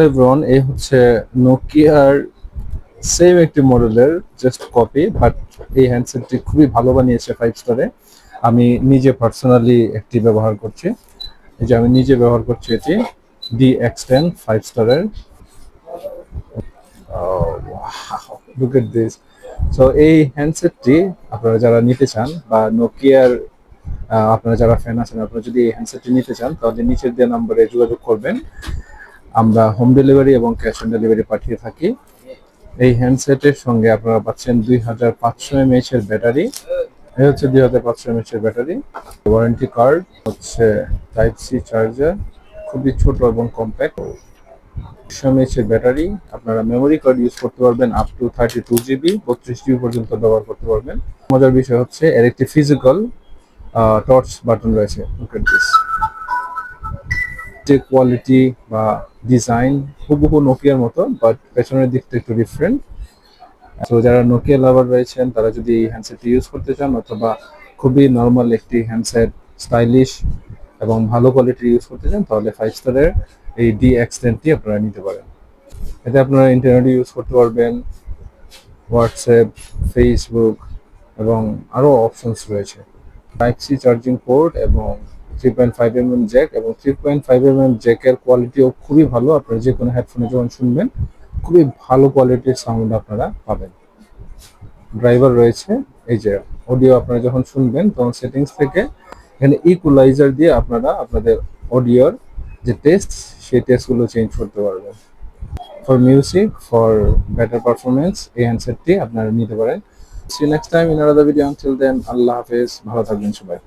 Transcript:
Everyone, এই হচ্ছে নোকিয়ার same একটি মডেলের জাস্ট কপি, বাট এই হ্যান্ডসেটটি খুবই ভালো বানিয়েছে 5 স্টারে। আমি নিজে পার্সোনালি একটি ব্যবহার করছি। এই যে আমি নিজে ব্যবহার করছি এটি DX10 5 স্টারের। Look at this. সো এই হ্যান্ডসেটটি আপনারা যারা নিতে চান বা নোকিয়ার আপনারা যারা ফ্যান আছেন, আপনারা যদি এই হ্যান্ডসেটটি নিতে চান তাহলে নিচের দেওয়া নম্বরে যোগাযোগ করবেন। আমরা হোম ডেলিভারি এবং ক্যাশ অন ডেলিভারি পাঠিয়ে থাকি। এই হ্যান্ডসেটের সঙ্গে আপনারা পাচ্ছেন 2500 mAh এর ব্যাটারি। এই হচ্ছে 2500 mAh এর ব্যাটারি। ওয়ারেন্টি কার্ড হচ্ছে টাইপ সি চার্জার, খুবই ছোট এবং কম্প্যাক্ট। 500 mAh এর ব্যাটারি। আপনারা মেমোরি কার্ড ইউজ করতে পারবেন আপ টু 32 GB, 32 GB পর্যন্ত ব্যবহার করতে পারবেন। মজার বিষয় হচ্ছে এর একটি ফিজিক্যাল টর্চ বাটন রয়েছে। Look at this. যে কোয়ালিটি বা ডিজাইন হুবহু নোকিয়ার মতো, বাট পেছনের দিকটা একটু ডিফারেন্ট। তো যারা নোকিয়া লাভার রয়েছেন তারা যদি এই হ্যান্ডসেটটি ইউজ করতে চান, অথবা খুবই নর্মাল একটি হ্যান্ডসেট স্টাইলিশ এবং ভালো কোয়ালিটির ইউজ করতে চান, তাহলে 5 স্টারের এই DX10টি আপনারা নিতে পারেন। এতে আপনারা ইন্টারনেট ইউজ করতে পারবেন, হোয়াটসঅ্যাপ, ফেসবুক এবং আরও অপশনস রয়েছে। টাইপ সি চার্জিং পোর্ট এবং 3.5mm জ্যাক, এবং 3.5mm জ্যাকের কোয়ালিটিও খুবই ভালো। আপনারা যে কোনো হেডফোনে যখন শুনবেন খুবই ভালো কোয়ালিটির সাউন্ড আপনারা পাবেন। ড্রাইভার রয়েছে। এই যে অডিও আপনারা যখন শুনবেন তখন সেটিংস থেকে এখানে ইকুয়ালাইজার দিয়ে আপনারা আপনাদের অডিওর যে টেস্ট, সেই টেস্টগুলো চেঞ্জ করতে পারবেন। For music, for better performance এই হ্যান্ডসেটটি আপনারা নিতে পারেন। See next time in another video. Until then, আল্লাহ হাফেজ, ভালো থাকবেন সবাই।